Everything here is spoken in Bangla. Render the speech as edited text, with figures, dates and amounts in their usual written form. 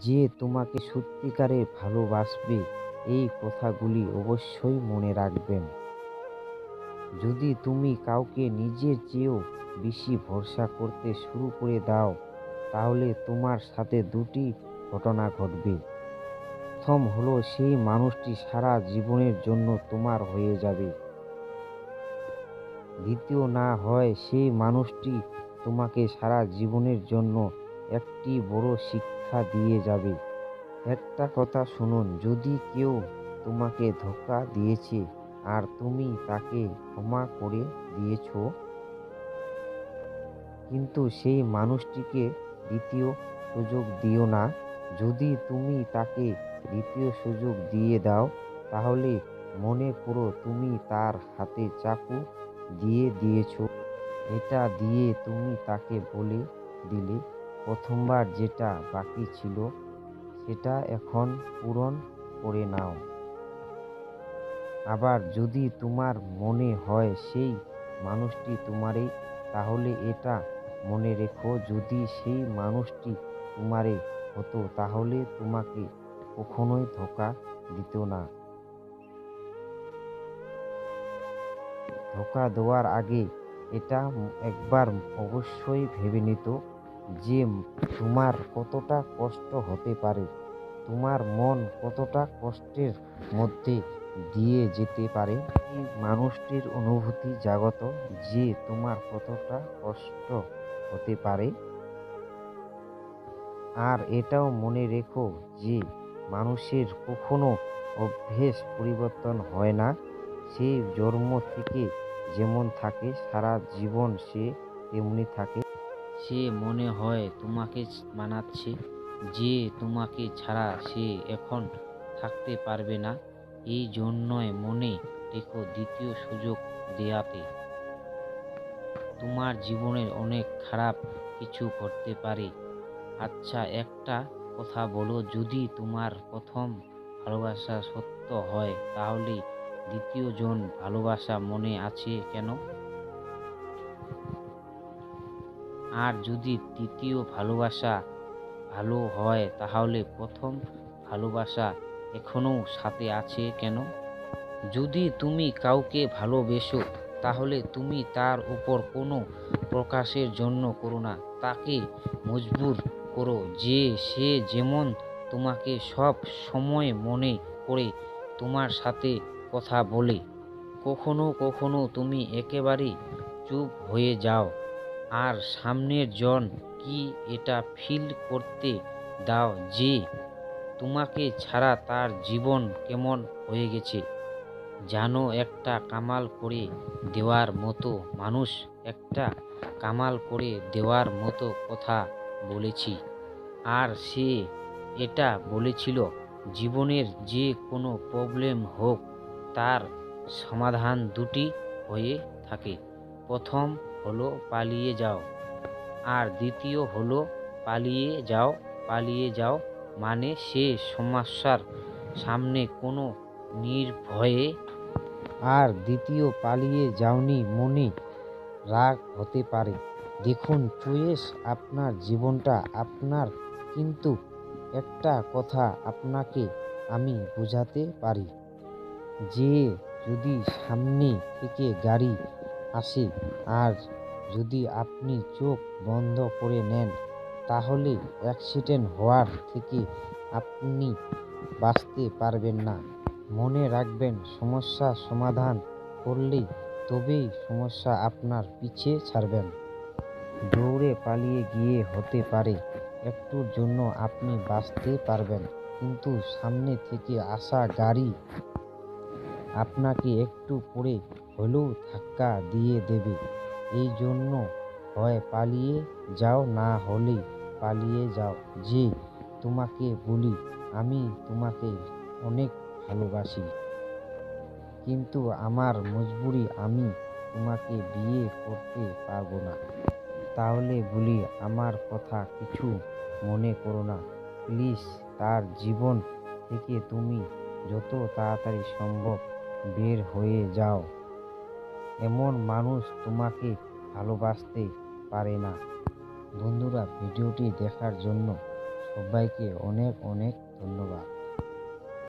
যে তোমাকে সত্যিকারের ভালোবাসবে, এই কথাগুলি অবশ্যই মনে রাখবেন। যদি তুমি কাউকে নিজের চেয়েও বেশি ভরসা করতে শুরু করে দাও, তাহলে তোমার সাথে দুটি ঘটনা ঘটবে। প্রথম হলো, সেই মানুষটি সারা জীবনের জন্য তোমার হয়ে যাবে। দ্বিতীয় না হয় সেই মানুষটি তোমাকে সারা জীবনের জন্য একটি বড় শিক্ষা দিয়ে যাবে। একটা কথা শুনুন, যদি কেউ তোমাকে ধোঁকা দিয়েছে আর তুমি তাকে ক্ষমা করে দিয়েছো, কিন্তু সেই মানুষটিকে দ্বিতীয় সুযোগ দিও না। যদি তুমি তাকে দ্বিতীয় সুযোগ দিয়ে দাও, তাহলে মনে করো তুমি তার হাতে চাকু দিয়ে দিয়েছো। এটা দিয়ে তুমি তাকে বলে দিলে, প্রথমবার যেটা বাকি ছিল সেটা এখন পূরণ করে নাও। আবার যদি তোমার মনে হয় সেই মানুষটি তোমারই, তাহলে এটা মনে রেখো, যদি সেই মানুষটি তোমারই হতো তাহলে তোমাকে কখনোই ধোঁকা দিত না। ধোঁকা দেওয়ার আগে এটা একবার অবশ্যই ভেবে নিত যে তোমার কতটা কষ্ট হতে পারে, তোমার মন কতটা কষ্টের মধ্যে দিয়ে যেতে পারে। এই মানুষটির অনুভূতি জাগত যে তোমার কতটা কষ্ট হতে পারে। আর এটাও মনে রেখো যে মানুষের কখনো অভ্যেস পরিবর্তন হয় না। সে জন্ম থেকে যেমন থাকে সারা জীবন সে তেমনি থাকে। সে মনে হয় তোমাকে মানাচ্ছে, যে তোমাকে ছাড়া সে এখন থাকতে পারবে না। এই জন্যই মনে রেখো, দ্বিতীয় সুযোগ দেয়াতে তোমার জীবনের অনেক খারাপ কিছু ঘটতে পারে। আচ্ছা, একটা কথা বলো, যদি তোমার প্রথম ভালোবাসা সত্য হয়, তাহলে দ্বিতীয় জন ভালোবাসা মনে আছে কেন? আর যদি তৃতীয় ভালোবাসা ভালো হয়, তাহলে প্রথম ভালোবাসা এখনও সাথে আছে কেন? যদি তুমি কাউকে ভালোবেসো, তাহলে তুমি তার উপর কোনো প্রকাশের জন্য করো না। তাকে মজবুর করো যে সে যেমন তোমাকে সব সময় মনে করে তোমার সাথে কথা বলে। কখনো কখনো তুমি একেবারে চুপ হয়ে যাও আর সামনের জন কি এটা ফিল করতে দাও যে তোমাকে ছাড়া তার জীবন কেমন হয়ে গেছে। জানো, একটা কামাল করে দেওয়ার মতো মানুষ, একটা কামাল করে দেওয়ার মতো কথা বলেছি। আর সে এটা বলেছিল, জীবনের যে কোনো প্রবলেম হোক তার সমাধান দুটি হয়ে থাকে। প্রথম হলো পালিয়ে যাও, আর দ্বিতীয় হলো পালিয়ে যাও। পালিয়ে যাও মানে সে সমস্যার সামনে কোনো নির্ভয়ে। আর দ্বিতীয়, পালিয়ে যাওনি মনে রাগ হতে পারে। দেখুন চয়েস আপনার, জীবনটা আপনার, কিন্তু একটা কথা আপনাকে আমি বোঝাতে পারি যে যদি সামনে থেকে গাড়ি আসে আর যদি আপনি চোখ বন্ধ করে নেন, তাহলে অ্যাক্সিডেন্ট হওয়ার থেকে আপনি বাঁচতে পারবেন না। মনে রাখবেন, সমস্যা সমাধান করলে তবেই সমস্যা আপনার পিছে ছাড়বেন। দৌড়ে পালিয়ে গিয়ে হতে পারে একটুর জন্য আপনি বাঁচতে পারবেন, কিন্তু সামনে থেকে আসা গাড়ি আপনাকে একটু পরে হলেও ধাক্কা দিয়ে দেবে। এই জন্য হয় পালিয়ে যাও, না হলে পালিয়ে যাও। যে তোমাকে বলি, আমি তোমাকে অনেক ভালোবাসি, কিন্তু আমার মজবুরি, আমি তোমাকে বিয়ে করতে পারবো না। তাহলে বলি, আমার কথা কিছু মনে করো না প্লিজ। তার জীবন থেকে তুমি যত তাড়াতাড়ি সম্ভব বের হয়ে যাও। এমন মানুষ তোমাকে ভালোবাসতে পারে না। বন্ধুরা, ভিডিওটি দেখার জন্য সবাইকে অনেক অনেক ধন্যবাদ।